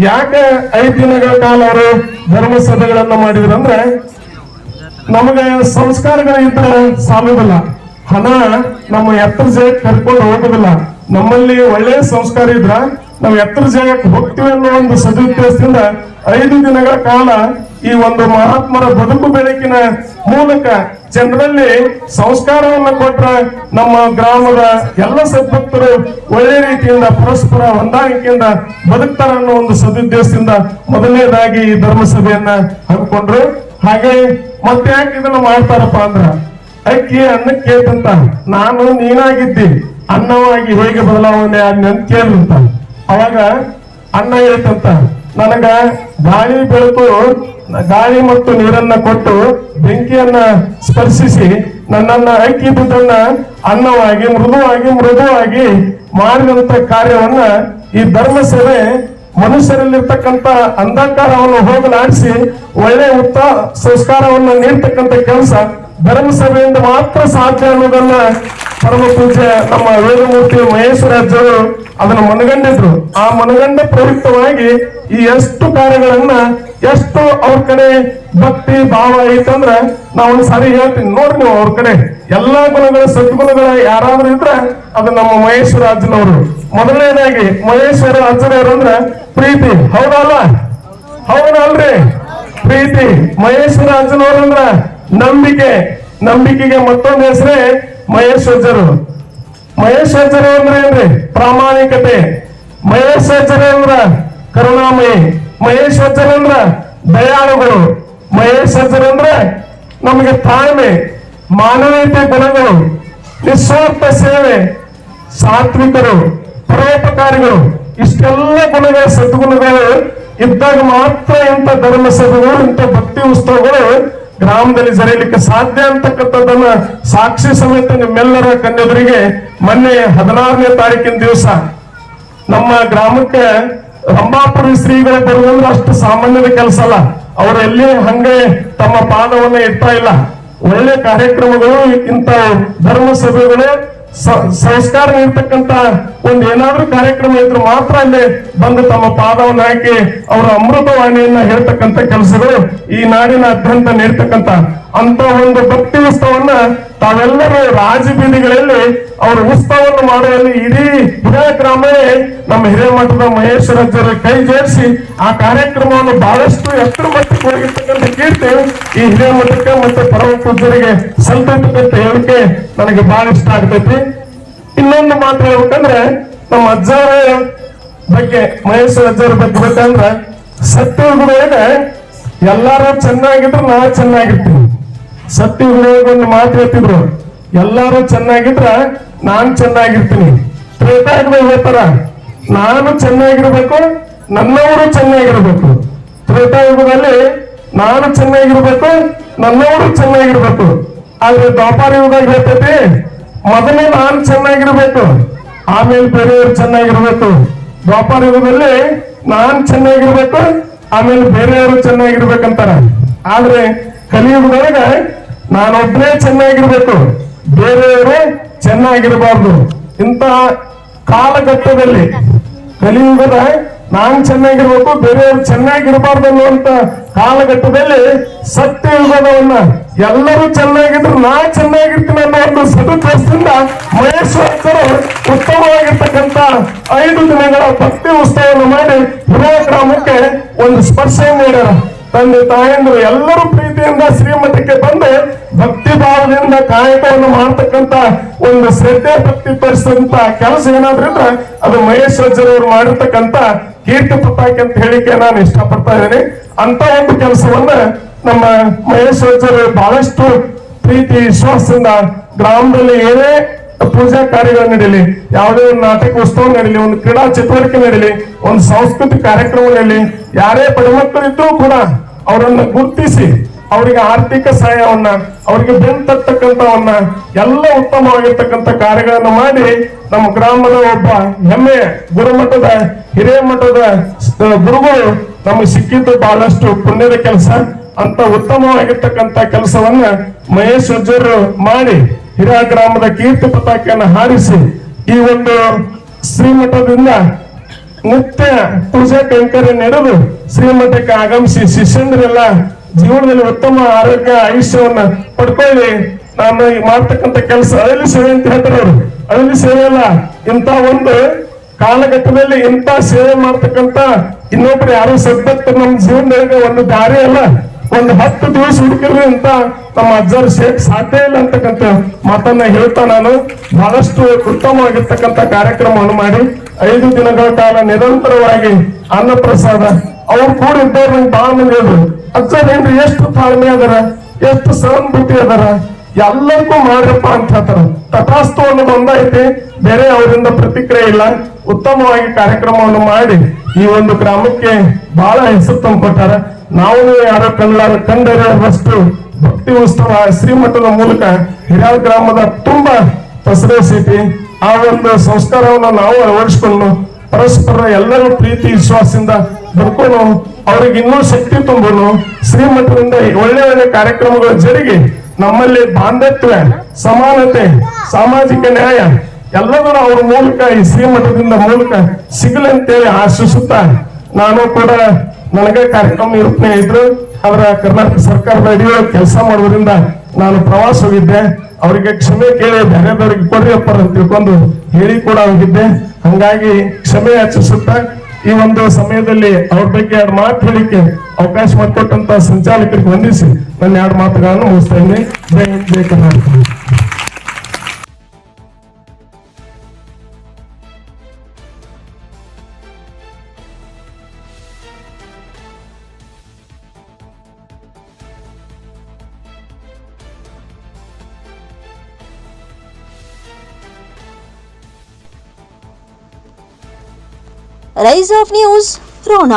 S3: ಯಾಕೆ 5 ದಿನಗಳ ಕಾಲ ಅವರು ಧರ್ಮಸಭೆಗಳನ್ನ ಮಾಡಿದ್ರಂದ್ರೆ, ನಮಗೆ ಸಂಸ್ಕಾರಗಳ ಇದ್ರೆ ಸಾಲುದಿಲ್ಲ, ಹಣ ನಮ್ಮ ಎತ್ತರ ಜಾಗಕ್ಕೆ ಕರ್ಕೊಂಡು ಹೋಗೋದಿಲ್ಲ. ನಮ್ಮಲ್ಲಿ ಒಳ್ಳೆಯ ಸಂಸ್ಕಾರ ಇದ್ರ ನಾವು ಎತ್ತರ ಜಾಗಕ್ಕೆ ಹೋಗ್ತೀವಿ ಅನ್ನೋ ಒಂದು ಸದುದ್ದೇಶದಿಂದ 5 ದಿನಗಳ ಕಾಲ ಈ ಒಂದು ಮಹಾತ್ಮರ ಬದುಕು ಬೆಳಕಿನ ಮೂಲಕ ಜನರಲ್ಲಿ ಸಂಸ್ಕಾರವನ್ನ ಕೊಟ್ರ ನಮ್ಮ ಗ್ರಾಮದ ಎಲ್ಲ ಸದ್ಭಕ್ತರು ಒಳ್ಳೆ ರೀತಿಯಿಂದ ಪರಸ್ಪರ ಹೊಂದಾಣಿಕೆಯಿಂದ ಬದುಕ್ತಾರ ಅನ್ನೋ ಒಂದು ಸದುದ್ದೇಶದಿಂದ ಮೊದಲನೇದಾಗಿ ಈ ಧರ್ಮಸಭೆಯನ್ನ ಹಮ್ಮಿಕೊಂಡ್ರು. ಹಾಗೆ ಮತ್ತೆ ಯಾಕೆ ಇದನ್ನ ಮಾಡ್ತಾರಪ್ಪ ಅಂದ್ರ, ಅಕ್ಕಿ ಅನ್ನಕ್ಕೆ ಅಂತ ನಾನು ನೀನಾಗಿದ್ದಿ ಅನ್ನವಾಗಿ ಹೇಗೆ ಬದಲಾವಣೆ ಆದ್ನಿ ಅಂತ ಕೇಳಿದಂತ. ಅವಾಗ ಅಣ್ಣ ಹೇಳ್ತಂತ, ನನಗ ಗಾಳಿ ಬೆಳಕು, ಗಾಳಿ ಮತ್ತು ನೀರನ್ನ ಕೊಟ್ಟು ಬೆಂಕಿಯನ್ನ ಸ್ಪರ್ಶಿಸಿ ನನ್ನನ್ನ ಅಕ್ಕಿದುದನ್ನ ಅನ್ನವಾಗಿ ಮೃದುವಾಗಿ ಮಾಡಿದಂತ ಕಾರ್ಯವನ್ನ ಈ ಧರ್ಮ ಸೇವೆ ಮನುಷ್ಯರಲ್ಲಿರ್ತಕ್ಕಂಥ ಅಂಧಕಾರವನ್ನು ಹೋಗಲಾಡಿಸಿ ಒಳ್ಳೆ ಸಂಸ್ಕಾರವನ್ನು ನೀಡ್ತಕ್ಕಂಥ ಕೆಲಸ ಧರ್ಮ ಸಭೆಯಿಂದ ಮಾತ್ರ ಸಾಧ್ಯ ಅನ್ನೋದನ್ನ ಪರಮ ಪೂಜ್ಯ ನಮ್ಮ ವೇದಮೂರ್ತಿ ಮಹೇಶ್ವರಾಜರು ಅದನ್ನು ಮನಗಂಡಿದ್ರು. ಆ ಮನಗಂಡ ಪ್ರಯುಕ್ತವಾಗಿ ಈ ಎಷ್ಟು ಕಾರ್ಯಗಳನ್ನ, ಎಷ್ಟು ಅವ್ರ ಕಡೆ ಭಕ್ತಿ ಭಾವ ಐತಂದ್ರ ನಾವು ಸಾರಿ ಹೇಳ್ತೀನಿ ನೋಡ್ರಿ, ನೀವು ಅವ್ರ ಕಡೆ ಎಲ್ಲಾ ಗುಣಗಳ ಸದ್ಗುಣಗಳ ಯಾರಾದ್ರೂ ಇದ್ರೆ ಅದು ನಮ್ಮ ಮಹೇಶ್ವರಾಜನವರು. ಮೊದಲನೇದಾಗಿ ಮಹೇಶ್ವರ ಅಜ್ಜರವ್ರು ಅಂದ್ರ ಪ್ರೀತಿ, ಹೌದಲ್ಲ? ಹೌದಲ್ರಿ? ಪ್ರೀತಿ. ಮಹೇಶ್ವರ ಅಜ್ಜನವ್ರು ಅಂದ್ರ ನಂಬಿಕೆಗೆ ಮತ್ತೊಂದು ಹೆಸರೇ ಮಹೇಶ್ವರರು. ಮಹೇಶ್ವರರು ಅಂದ್ರೆ ಏನ್ರಿ? ಪ್ರಾಮಾಣಿಕತೆ. ಮಹೇಶ್ವರ ಅಂದ್ರ ಕರುಣಾಮಯಿ. ಮಹೇಶ್ವರ ಅಂದ್ರ ದಯಾಳುಗಳು. ಮಹೇಶ್ವರ ಅಂದ್ರೆ ನಮಗೆ ತಾಳ್ಮೆ, ಮಾನವೀಯತೆ ಗುಣಗಳು, ನಿಸ್ವಾರ್ಥ ಸೇವೆ, ಸಾತ್ವಿಕರು, ಪರೋಪಕಾರಿಗಳು. ಇಷ್ಟೆಲ್ಲ ಗುಣಗಳ ಸದ್ಗುಣಗಳು ಇದ್ದಾಗ ಮಾತ್ರ ಇಂಥ ಧರ್ಮ ಸಭೆಗಳು, ಇಂಥ ಭಕ್ತಿ ಉತ್ಸವಗಳು ಗ್ರಾಮದಲ್ಲಿ ಜರೀಲಿಕ್ಕೆ ಸಾಧ್ಯ ಅಂತಕ್ಕಂಥದ್ದನ್ನ ಸಾಕ್ಷಿ ಸಮೇತ ನಿಮ್ಮೆಲ್ಲರ ಕಣ್ಣೆದುರಿಗೆ ಮೊನ್ನೆ 16ನೇ ತಾರೀಕಿನ ದಿವಸ ನಮ್ಮ ಗ್ರಾಮಕ್ಕೆ ರಂಭಾಪುರಿ ಶ್ರೀಗಳು ಬರುವುದಂದ್ರೆ ಅಷ್ಟು ಸಾಮಾನ್ಯದ ಕೆಲಸ ಅಲ್ಲ. ಅವರು ಎಲ್ಲಿ ಹಂಗೆ ತಮ್ಮ ಪಾದವನ್ನ ಇಡ್ತಾ ಇಲ್ಲ. ಒಳ್ಳೆ ಕಾರ್ಯಕ್ರಮಗಳು, ಇಂಥ ಧರ್ಮ ಸಭೆಗಳು ಸಂಸ್ಕಾರ ನೀಡ್ತಕ್ಕಂತ ಒಂದು ಏನಾದ್ರೂ ಕಾರ್ಯಕ್ರಮ ಇದ್ರು ಮಾತ್ರ ಅಲ್ಲಿ ಬಂದು ತಮ್ಮ ಪಾದವನ್ನು ಹಾಕಿ ಅವರ ಅಮೃತವಾಣಿಯನ್ನ ಹೇಳ್ತಕ್ಕಂಥ ಕೆಲಸಗಳು ಈ ನಾಡಿನಾದ್ಯಂತ ನೀಡ್ತಕ್ಕಂತ ಅಂತ ಒಂದು ಭಕ್ತಿ ಉತ್ಸವನ್ನ ತಾವೆಲ್ಲರೂ ರಾಜಬೀದಿಗಳಲ್ಲಿ ಅವರ ಉತ್ಸವವನ್ನು ಮಾಡುವಲ್ಲಿ ಇಡೀ ಹಿರಿಯ ಗ್ರಾಮವೇ ನಮ್ಮ ಹಿರೇಮಠದ ಮಹೇಶ್ವರಾಜರ ಕೈ ಜೋಡಿಸಿ ಆ ಕಾರ್ಯಕ್ರಮವನ್ನು ಬಹಳಷ್ಟು ಎತ್ತರ ಮಟ್ಟಕ್ಕೆ ಹೋಗಿರ್ತಕ್ಕಂಥ ಕೀರ್ತಿ ಈ ಹಿರೇಮಠಕ್ಕೆ ಮತ್ತೆ ಪರಮ ಪೂಜ್ಯರಿಗೆ ಸಲ್ತಕ್ಕಂಥ ಹೇಳಿಕೆ ನನಗೆ ಬಹಳ ಇಷ್ಟ ಆಗ್ತೈತಿ. ಇನ್ನೊಂದು ಮಾತು ಹೇಳ್ಬೇಕಂದ್ರೆ ನಮ್ಮ ಅಜ್ಜರ ಬಗ್ಗೆ, ಮಹೇಶ್ವರ ಅಜ್ಜರ ಬಗ್ಗೆ ಬೇಕಂದ್ರ ಸತ್ಯಯುಗದೊಳಗ ಎಲ್ಲಾರು ಚೆನ್ನಾಗಿದ್ರು ನಾ ಚೆನ್ನಾಗಿರ್ತೀನಿ. ಸತ್ಯಯುಗದೊಳಗ ಒಂದು ಮಾತು ಹೇಳ್ತಿದ್ರು, ಎಲ್ಲಾರು ಚೆನ್ನಾಗಿದ್ರ ನಾನ್ ಚೆನ್ನಾಗಿರ್ತೀನಿ. ತ್ರೇತಾಯುಗದಾಗ ಹೇಳ್ತಾರ ನಾನು ಚೆನ್ನಾಗಿರ್ಬೇಕು, ನನ್ನವರು ಚೆನ್ನಾಗಿರ್ಬೇಕು. ತ್ರೇತಾಯುಗದಲ್ಲಿ ನಾನು ಚೆನ್ನಾಗಿರ್ಬೇಕು, ನನ್ನವರು ಚೆನ್ನಾಗಿರ್ಬೇಕು. ಆದ್ರೆ ದ್ವಾಪಾರ ಯುಗದಾಗ ಹೇಳ್ತೈತಿ ಮೊದಲೇ ನಾನು ಚೆನ್ನಾಗಿರ್ಬೇಕು, ಆಮೇಲೆ ಬೇರೆಯವರು ಚೆನ್ನಾಗಿರ್ಬೇಕು. ದ್ವಾಪಾರ ಯುಗದಲ್ಲಿ ನಾನ್ ಚೆನ್ನಾಗಿರ್ಬೇಕು, ಆಮೇಲೆ ಬೇರೆಯವರು ಚೆನ್ನಾಗಿರ್ಬೇಕಂತಾರ. ಆದ್ರೆ ಕಲಿಯುಗದೊಳಗ ನಾನೊಬ್ಬನೇ ಚೆನ್ನಾಗಿರ್ಬೇಕು, ಬೇರೆಯವರು ಚೆನ್ನಾಗಿರಬಾರ್ದು. ಇಂತ ಕಾಲಘಟ್ಟದಲ್ಲಿ ಕಲಿಯುಗದ ನಾನ್ ಚೆನ್ನಾಗಿರ್ಬೇಕು, ಬೇರೆಯವರು ಚೆನ್ನಾಗಿರಬಾರ್ದು ಅನ್ನುವಂತ ಕಾಲಘಟ್ಟದಲ್ಲಿ ಸತ್ಯಯುಗದವನ್ನ ಎಲ್ಲರೂ ಚೆನ್ನಾಗಿದ್ರು ನಾ ಚೆನ್ನಾಗಿರ್ತೀನಿ ಅನ್ನೋ ಒಂದು ಸದುದ್ದೇಶದಿಂದ ಮಹೇಶ್ವರರು ಉತ್ತಮವಾಗಿರ್ತಕ್ಕಂಥ 5 ದಿನಗಳ ಭಕ್ತಿ ಉತ್ಸವವನ್ನು ಮಾಡಿ ಹಿರಿಯ ಗ್ರಾಮಕ್ಕೆ ಒಂದು ಸ್ಪರ್ಶ ನೀಡ್ಯಾರ. ತಂದೆ ತಾಯಂದ್ರು ಎಲ್ಲರೂ ಪ್ರೀತಿಯಿಂದ ಶ್ರೀಮಠಕ್ಕೆ ಬಂದು ಭಕ್ತಿ ಭಾವದಿಂದ ಕಾಯಕವನ್ನು ಮಾಡ್ತಕ್ಕಂತ ಒಂದು ಶ್ರದ್ಧೆ ಭಕ್ತಿ ತೋರಿಸಿದಂತ ಕೆಲಸ ಏನಾದ್ರೂ ಇದ್ರೆ ಅದು ಮಹೇಶ್ವರರು ಮಾಡಿರ್ತಕ್ಕಂತ ಕೀರ್ತಿ ಪತಾಕೆ ಅಂತ ಹೇಳಿಕೆ ನಾನು ಇಷ್ಟಪಡ್ತಾ ಇದ್ದೇನೆ. ಅಂತ ಒಂದು ಕೆಲಸವನ್ನ ನಮ್ಮ ಮಹೇಶ್ವರರು ಬಹಳಷ್ಟು ಪ್ರೀತಿ ವಿಶ್ವಾಸದಿಂದ ಗ್ರಾಮದಲ್ಲಿ ಏನೇ ಪೂಜಾ ಕಾರ್ಯಗಳು ನಡೀಲಿ, ಯಾವುದೇ ಒಂದು ನಾಟಕ ಉತ್ಸವ ನಡೀಲಿ, ಒಂದು ಕ್ರೀಡಾ ಚಟುವಟಿಕೆ ನಡೀಲಿ, ಒಂದು ಸಾಂಸ್ಕೃತಿಕ ಕಾರ್ಯಕ್ರಮ ನಡೀಲಿ, ಯಾರೇ ಬಡಮಕ್ಕಳು ಇದ್ರೂ ಕೂಡ ಅವರನ್ನ ಗುರುತಿಸಿ ಅವರಿಗೆ ಆರ್ಥಿಕ ಸಹಾಯವನ್ನ, ಅವರಿಗೆ ಬೆನ್ನು ತಟ್ಟತಕ್ಕಂಥವನ್ನ ಎಲ್ಲ ಉತ್ತಮವಾಗಿರ್ತಕ್ಕಂಥ ಕಾರ್ಯಗಳನ್ನ ಮಾಡಿ ನಮ್ಮ ಗ್ರಾಮದ ಒಬ್ಬ ಹೆಮ್ಮೆಯ ಗುರುಮಠದ ಹಿರೇಮಠದ ಗುರುಗಳು ನಮಗೆ ಸಿಕ್ಕಿದ್ದು ಬಹಳಷ್ಟು ಪುಣ್ಯದ ಕೆಲಸ. ಅಂತ ಉತ್ತಮವಾಗಿರ್ತಕ್ಕಂಥ ಕೆಲಸವನ್ನ ಮಹೇಶ್ವರರು ಮಾಡಿ ಹಿರಿಯ ಗ್ರಾಮದ ಕೀರ್ತಿ ಪತಾಕೆಯನ್ನು ಹಾರಿಸಿ ಈ ಒಂದು ಶ್ರೀಮಠದಿಂದ ನಿತ್ಯ ಪೂಜಾ ಕೈಂಕರ್ಯ ನಡೆದು ಶ್ರೀಮಠಕ್ಕೆ ಆಗಮಿಸಿ ಶಿಷ್ಯಂದ್ರೆಲ್ಲ ಜೀವನದಲ್ಲಿ ಉತ್ತಮ ಆರೋಗ್ಯ ಆಯುಷ್ಯವನ್ನ ಪಡ್ಕೊಳ್ಳಿ. ನಾನು ಮಾಡ್ತಕ್ಕಂಥ ಕೆಲಸ ಅಳಲಿ ಸೇವೆ ಅಂತ ಹೇಳ್ತಾರೆ ಅವರು. ಅಳಲಿ ಸೇವೆ ಅಲ್ಲ, ಇಂಥ ಒಂದು ಕಾಲಘಟ್ಟದಲ್ಲಿ ಇಂಥ ಸೇವೆ ಮಾಡ್ತಕ್ಕಂಥ ಇನ್ನೊಬ್ರು ಯಾರು ಸದ್ಭಕ್ತರು ನಮ್ಮ ಜೀವನದಾಗ ಒಂದು ದಾರಿ ಅಲ್ಲ, ಒಂದು 10 ದಿವಸ ಹುಡುಕಿದ್ರೆ ಅಂತ ನಮ್ಮ ಅಜ್ಜರು ಸಾಧ್ಯ ಇಲ್ಲ ಅಂತಕ್ಕಂಥ ಮಾತನ್ನ ಹೇಳ್ತಾ ನಾನು ಬಹಳಷ್ಟು ಉತ್ತಮವಾಗಿರ್ತಕ್ಕಂಥ ಕಾರ್ಯಕ್ರಮವನ್ನು ಮಾಡಿ 5 ದಿನಗಳ ಕಾಲ ನಿರಂತರವಾಗಿ ಅನ್ನಪ್ರಸಾದ ಅವ್ರು ಕೂಡ ಇದ್ದವ್ರು ನಂಗೆ ಬಹಳ ಮಂದಿ ಹೇಳಿದ್ರು, ಅಜ್ಜರೇನ್ರಿ ಎಷ್ಟು ತಾಳ್ಮೆ ಅದಾರ, ಎಷ್ಟು ಸಹಾನುಭೂತಿ ಅದಾರ, ಎಲ್ಲರಿಗೂ ಮಾಡ್ರಪ್ಪ ಅಂತ ಹೇಳ್ತಾರ. ತಥಾಸ್ತು ಅನ್ನೋದು ಒಂದೈತಿ, ಬೇರೆ ಅವರಿಂದ ಪ್ರತಿಕ್ರಿಯೆ ಇಲ್ಲ. ಉತ್ತಮವಾಗಿ ಕಾರ್ಯಕ್ರಮವನ್ನು ಮಾಡಿ ಈ ಒಂದು ಗ್ರಾಮಕ್ಕೆ ಬಹಳ ಹೆಸರು ತಂದುಕೊಟ್ಟಾರ. ನಾವು ಯಾರೋ ಕಂಡರಷ್ಟು ಭಕ್ತಿ ಉತ್ಸವ ಶ್ರೀಮಠದ ಮೂಲಕ ಹಿರಿಯಾಳ ಗ್ರಾಮದ ತುಂಬಾ ಪಸರಿಸೈತಿ. ಆ ಒಂದು ಸಂಸ್ಕಾರವನ್ನು ನಾವು ಅಳವಡಿಸಿಕೊಂಡು ಪರಸ್ಪರ ಎಲ್ಲರೂ ಪ್ರೀತಿ ವಿಶ್ವಾಸದಿಂದ ಬರ್ಕೊಂಡು ಅವ್ರಿಗೆ ಇನ್ನೂ ಶಕ್ತಿ ತುಂಬನು ಶ್ರೀಮಠದಿಂದ ಒಳ್ಳೆ ಒಳ್ಳೆ ಕಾರ್ಯಕ್ರಮಗಳು ಜರುಗಿ ನಮ್ಮಲ್ಲಿ ಬಾಂಧವ್ಯ, ಸಮಾನತೆ, ಸಾಮಾಜಿಕ ನ್ಯಾಯ ಎಲ್ಲದೂ ಅವ್ರ ಮೂಲಕ ಈ ಶ್ರೀಮಠದಿಂದ ಮೂಲಕ ಸಿಗಲಿ ಅಂತೇಳಿ ಆಶಿಸುತ್ತಾ, ನಾನು ಕೂಡ ನನಗೆ ಕಾರ್ಯಕ್ರಮ ನಿರೂಪಣೆ ಇದ್ರು. ಅವರ ಕರ್ನಾಟಕ ಸರ್ಕಾರದ ಅಡಿಯೊಳಗೆ ಕೆಲಸ ಮಾಡೋದ್ರಿಂದ ನಾನು ಪ್ರವಾಸ ಹೋಗಿದ್ದೆ. ಅವರಿಗೆ ಕ್ಷಮೆ ಕೇಳಿ ಬೇರೆದವ್ರಿಗೆ ಕೊಡ್ರಿಯಪ್ಪ ಅಂತ ತಿಳ್ಕೊಂಡು ಹೇಳಿ ಕೂಡ ಹೋಗಿದ್ದೆ. ಹಂಗಾಗಿ ಕ್ಷಮೆ ಯಾಚಿಸುತ್ತಾ ಈ ಒಂದು ಸಮಯದಲ್ಲಿ ಅವ್ರ ಬಗ್ಗೆ 2 ಮಾತು ಹೇಳಿಕೆ ಅವಕಾಶ ಮಾಡಿಕೊಟ್ಟಂತ ಸಂಚಾಲಕರಿಗೆ ವಂದಿಸಿ ನನ್ನ 2 ಮಾತುಗಳನ್ನು ಮುಗಿಸ್ತಾ ಇದ್ದೀನಿ. ಜೈ ಹಿಂದ್, ಜೈ Karnataka.
S1: Rise of news, Ron.